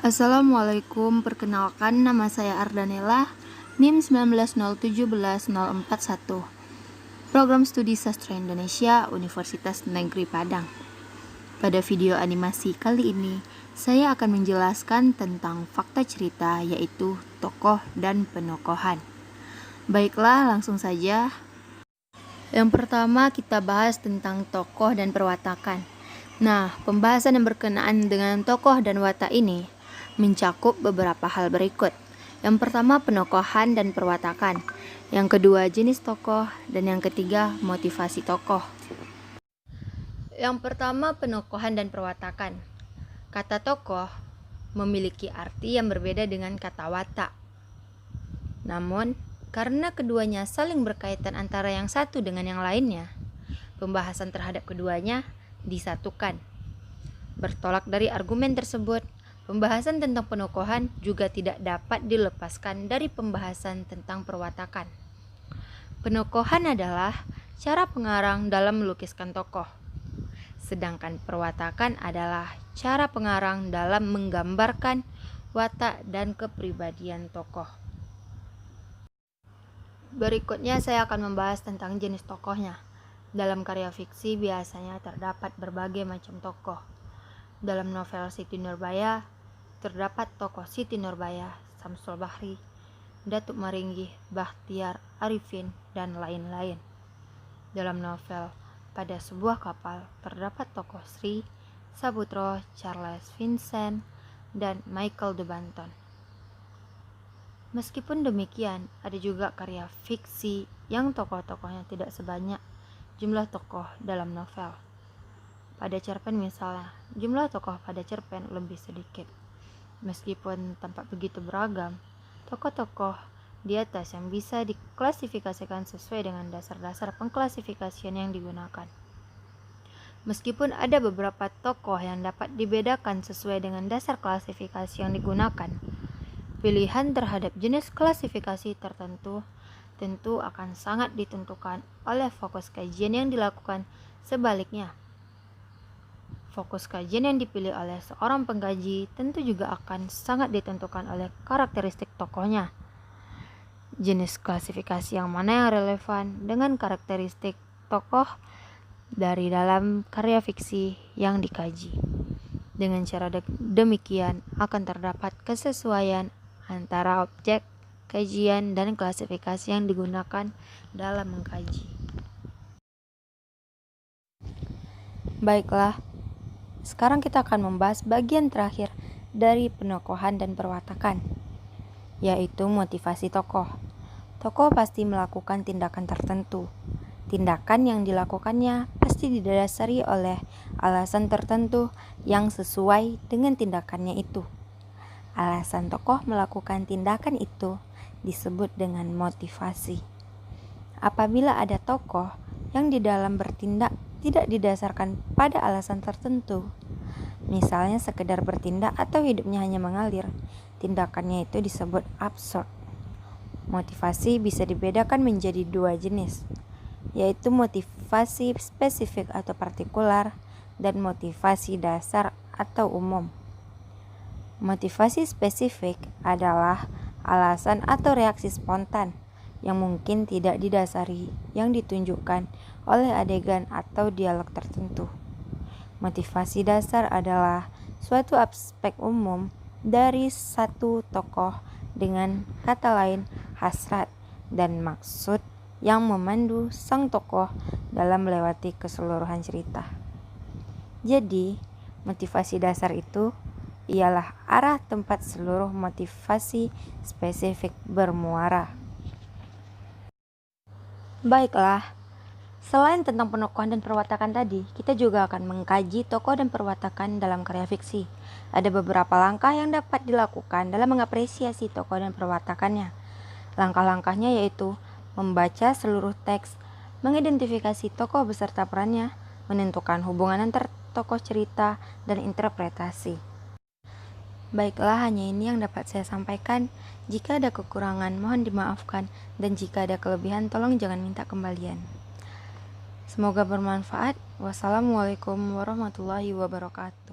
Assalamualaikum, perkenalkan nama saya Ardanella, NIM 19017041, Program Studi Sastra Indonesia, Universitas Negeri Padang. Pada video animasi kali ini, saya akan menjelaskan tentang fakta cerita, yaitu tokoh dan penokohan. Baiklah, langsung saja. Yang pertama kita bahas tentang tokoh dan perwatakan. Nah, pembahasan yang berkenaan dengan tokoh dan watak ini mencakup beberapa hal berikut. Yang pertama, penokohan dan perwatakan. Yang kedua, jenis tokoh. Dan yang ketiga, motivasi tokoh. Yang pertama, penokohan dan perwatakan. Kata tokoh memiliki arti yang berbeda dengan kata watak. Namun, karena keduanya saling berkaitan antara yang satu dengan yang lainnya, pembahasan terhadap keduanya disatukan. Bertolak dari argumen tersebut, pembahasan tentang penokohan juga tidak dapat dilepaskan dari pembahasan tentang perwatakan. Penokohan adalah cara pengarang dalam melukiskan tokoh, sedangkan perwatakan adalah cara pengarang dalam menggambarkan watak dan kepribadian tokoh. Berikutnya saya akan membahas tentang jenis tokohnya. Dalam karya fiksi biasanya terdapat berbagai macam tokoh. Dalam novel Siti Nurbaya, terdapat tokoh Siti Nurbaya, Samsul Bahri, Datuk Maringgih, Bakhtiar Arifin, dan lain-lain. Dalam novel Pada Sebuah Kapal, terdapat tokoh Sri, Sabutro, Charles Vincent, dan Michael de Banton. Meskipun demikian, ada juga karya fiksi yang tokoh-tokohnya tidak sebanyak jumlah tokoh dalam novel. Pada cerpen misalnya, jumlah tokoh pada cerpen lebih sedikit. Meskipun tampak begitu beragam, tokoh-tokoh di atas yang bisa diklasifikasikan sesuai dengan dasar-dasar pengklasifikasian yang digunakan. Meskipun ada beberapa tokoh yang dapat dibedakan sesuai dengan dasar klasifikasi yang digunakan, pilihan terhadap jenis klasifikasi tertentu tentu akan sangat ditentukan oleh fokus kajian yang dilakukan. Sebaliknya, fokus kajian yang dipilih oleh seorang pengkaji tentu juga akan sangat ditentukan oleh karakteristik tokohnya. Jenis klasifikasi yang mana yang relevan dengan karakteristik tokoh dari dalam karya fiksi yang dikaji. Dengan cara demikian akan terdapat kesesuaian antara objek kajian dan klasifikasi yang digunakan dalam mengkaji. Baiklah, sekarang kita akan membahas bagian terakhir dari penokohan dan perwatakan, yaitu motivasi tokoh. Tokoh pasti melakukan tindakan tertentu. Tindakan yang dilakukannya pasti didasari oleh alasan tertentu yang sesuai dengan tindakannya itu. Alasan tokoh melakukan tindakan itu disebut dengan motivasi. Apabila ada tokoh yang di dalam bertindak tidak didasarkan pada alasan tertentu, misalnya sekedar bertindak atau hidupnya hanya mengalir, tindakannya itu disebut absurd. Motivasi bisa dibedakan menjadi dua jenis, yaitu motivasi spesifik atau partikular dan motivasi dasar atau umum. Motivasi spesifik adalah alasan atau reaksi spontan yang mungkin tidak didasari yang ditunjukkan oleh adegan atau dialog tertentu. Motivasi dasar adalah suatu aspek umum dari satu tokoh, dengan kata lain hasrat dan maksud yang memandu sang tokoh dalam melewati keseluruhan cerita. Jadi, motivasi dasar itu ialah arah tempat seluruh motivasi spesifik bermuara. Baiklah, selain tentang penokohan dan perwatakan tadi, kita juga akan mengkaji tokoh dan perwatakan dalam karya fiksi. Ada beberapa langkah yang dapat dilakukan dalam mengapresiasi tokoh dan perwatakannya. Langkah-langkahnya yaitu membaca seluruh teks, mengidentifikasi tokoh beserta perannya, menentukan hubungan antar tokoh cerita, dan interpretasi. Baiklah, hanya ini yang dapat saya sampaikan. Jika ada kekurangan, mohon dimaafkan, dan jika ada kelebihan, tolong jangan minta kembalian. Semoga bermanfaat. Wassalamualaikum warahmatullahi wabarakatuh.